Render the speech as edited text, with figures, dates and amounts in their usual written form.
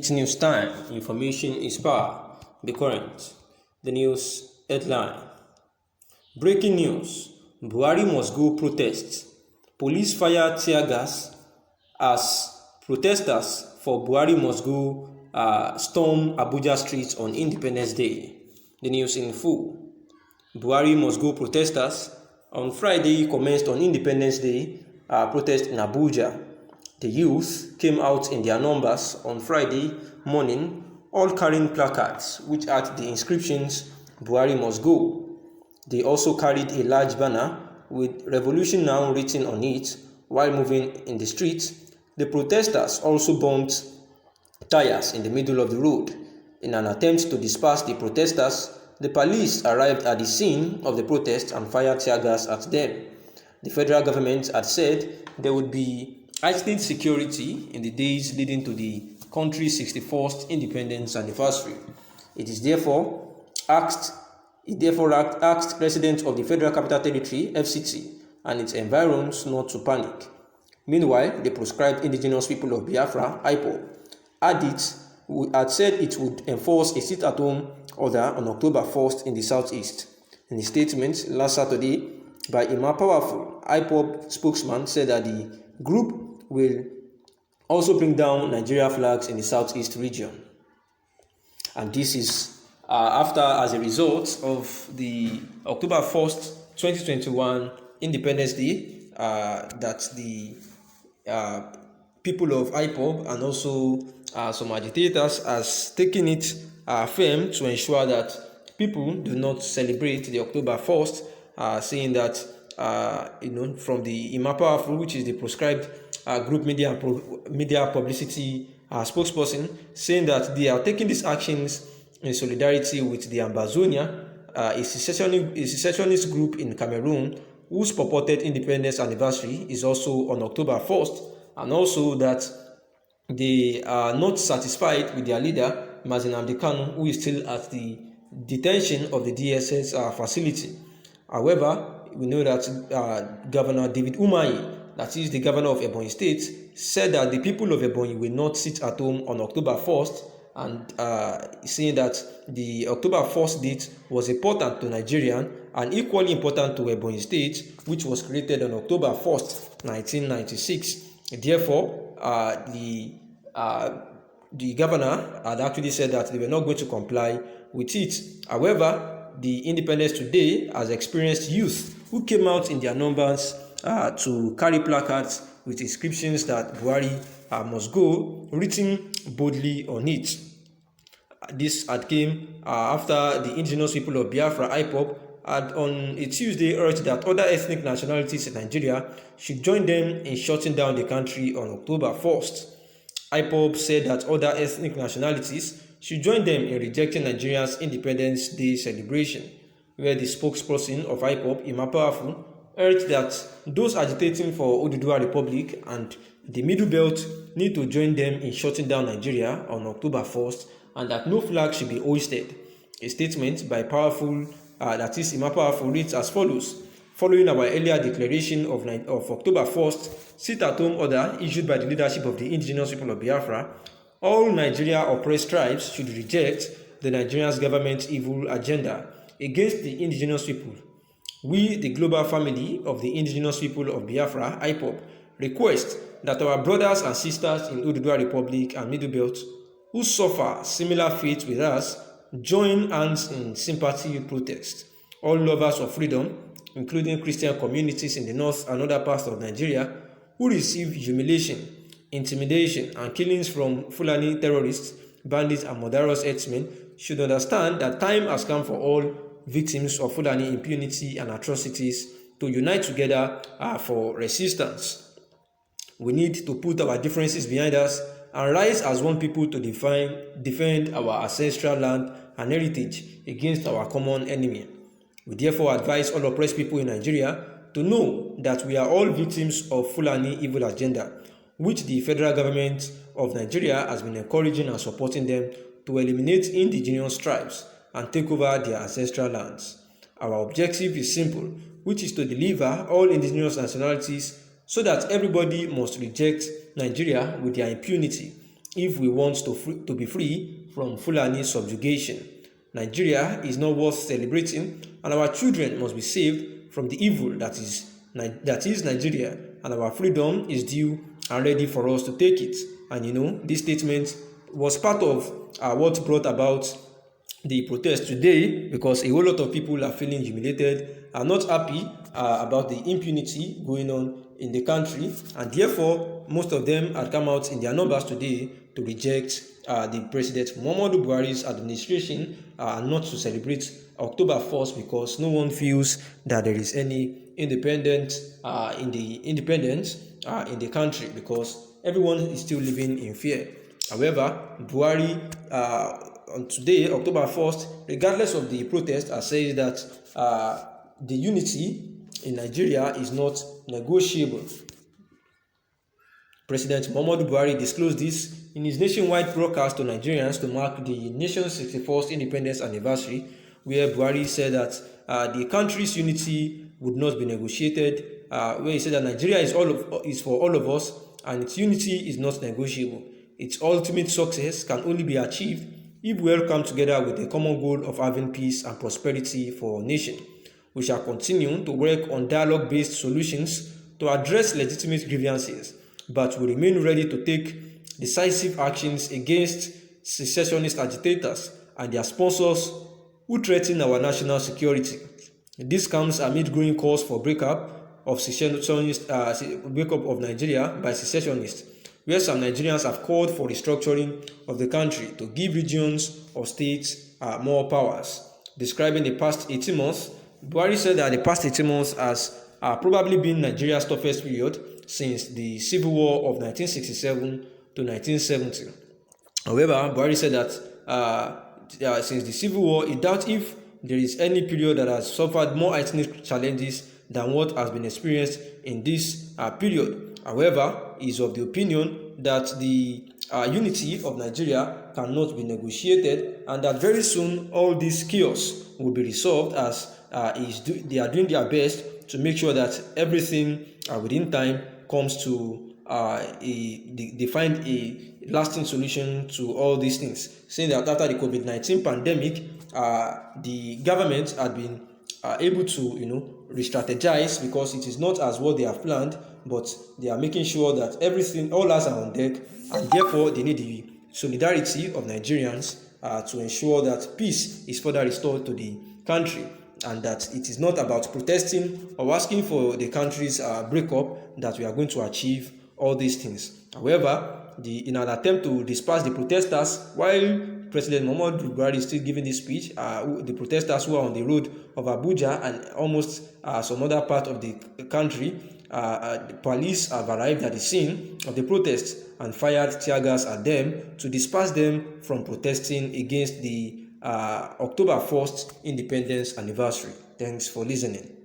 It's news time. Information is power. Be current. The news headline. Breaking news. Buhari must go protest. Police fire tear gas as protesters for Buhari must go storm Abuja streets on Independence Day. The news in full. Buhari must go protesters on Friday commenced on Independence Day protest in Abuja. The youth came out in their numbers on Friday morning, all carrying placards which had the inscriptions Buhari must go. They also carried a large banner with Revolution Now written on it while moving in the street. The protesters also bumped tires in the middle of the road. In an attempt to disperse the protesters, the police arrived at the scene of the protest and fired tear gas at them. The federal government had said there would be heightened security in the days leading to the country's 61st independence anniversary. It therefore asked President of the Federal Capital Territory (FCT) and its environs not to panic. Meanwhile, the proscribed indigenous people of Biafra (IPOB) had said it would enforce a sit-at-home order on October 1st in the southeast. In a statement last Saturday by a more powerful IPOB spokesman said that the group will also bring down Nigeria flags in the southeast region. And this is as a result of the October 1st, 2021 Independence Day that the people of IPOB and also some agitators has taken it firm to ensure that people do not celebrate the October 1st, saying that from the Ima Powerful, which is the proscribed group media publicity spokesperson, saying that they are taking these actions in solidarity with the Ambazonia, a secessionist group in Cameroon whose purported independence anniversary is also on October 1st, and also that they are not satisfied with their leader, Mazi Nnamdi Kanu, who is still at the detention of the DSS facility. However, we know that Governor David Umahi, that is the governor of Ebonyi State, said that the people of Ebonyi will not sit at home on October 1st, and saying that the October 1st date was important to Nigerian and equally important to Ebonyi State, which was created on October 1st, 1996. Therefore, the governor had actually said that they were not going to comply with it. However, the Independence Today has experienced youth who came out in their numbers to carry placards with inscriptions that Buhari must go, written boldly on it. This had came after the indigenous people of Biafra (IPOB) had on a Tuesday urged that other ethnic nationalities in Nigeria should join them in shutting down the country on October 1st. IPOB said that other ethnic nationalities should join them in rejecting Nigeria's Independence Day celebration, where the spokesperson of IPOB, Ima Powerful, urged that those agitating for Oduduwa Republic and the Middle Belt need to join them in shutting down Nigeria on October 1st, and that no flag should be hoisted. A statement by that is Ima Powerful, reads as follows: following our earlier declaration of October 1st sit-at-home order issued by the leadership of the indigenous people of Biafra, all Nigeria oppressed tribes should reject the Nigerian government's evil agenda against the indigenous people. We, the global family of the indigenous people of Biafra, IPOB, request that our brothers and sisters in Oduduwa Republic and Middle Belt who suffer similar fate with us join hands in sympathy protest. All lovers of freedom, including Christian communities in the north and other parts of Nigeria, who receive humiliation, intimidation, and killings from Fulani terrorists, bandits, and murderous herdsmen, should understand that time has come for all victims of Fulani impunity and atrocities to unite together for resistance. We need to put our differences behind us and rise as one people to defend our ancestral land and heritage against our common enemy. We therefore advise all oppressed people in Nigeria to know that we are all victims of Fulani evil agenda, which the federal government of Nigeria has been encouraging and supporting them to eliminate indigenous tribes and take over their ancestral lands. Our objective is simple, which is to deliver all indigenous nationalities so that everybody must reject Nigeria with their impunity. if we want to be free from Fulani subjugation. Nigeria is not worth celebrating, and our children must be saved from the evil that is Nigeria, and our freedom is due and ready for us to take it. And this statement was part of what brought about the protest today, because a whole lot of people are feeling humiliated, are not happy about the impunity going on in the country, and therefore most of them had come out in their numbers today to reject the President Muhammadu Buhari's administration and not to celebrate October 1st, because no one feels that there is any independence in the country, because everyone is still living in fear. However, Buhari on today, October 1st, regardless of the protest, says that the unity in Nigeria is not negotiable. President Muhammadu Buhari disclosed this in his nationwide broadcast to Nigerians to mark the nation's 61st independence anniversary, where Buhari said that the country's unity would not be negotiated, where he said that Nigeria is for all of us, and its unity is not negotiable. Its ultimate success can only be achieved if we all come together with the common goal of having peace and prosperity for our nation. We shall continue to work on dialogue-based solutions to address legitimate grievances, but we remain ready to take decisive actions against secessionist agitators and their sponsors who threaten our national security. This comes amid growing calls for breakup of Nigeria by secessionists, where some Nigerians have called for restructuring of the country to give regions or states more powers. Describing the past 18 months, Buhari said that the past 18 months has probably been Nigeria's toughest period since the Civil War of 1967 to 1970. However, Buhari said that since the Civil War, he doubts if there is any period that has suffered more ethnic challenges than what has been experienced in this period. However, he is of the opinion that the unity of Nigeria cannot be negotiated, and that very soon all this chaos will be resolved, as they are doing their best to make sure that everything within time comes to they find a lasting solution to all these things. Saying that after the COVID-19 pandemic, the government had been able to re-strategize, because it is not as what they have planned, but they are making sure that all hands are on deck, and therefore they need the solidarity of Nigerians to ensure that peace is further restored to the country, and that it is not about protesting or asking for the country's breakup that we are going to achieve all these things. However, in an attempt to disperse the protesters, while President Muhammadu Buhari is still giving this speech, the protesters who are on the road of Abuja and almost some other part of the country, the police have arrived at the scene of the protests and fired tear gas at them to disperse them from protesting against the October 1st independence anniversary. Thanks for listening.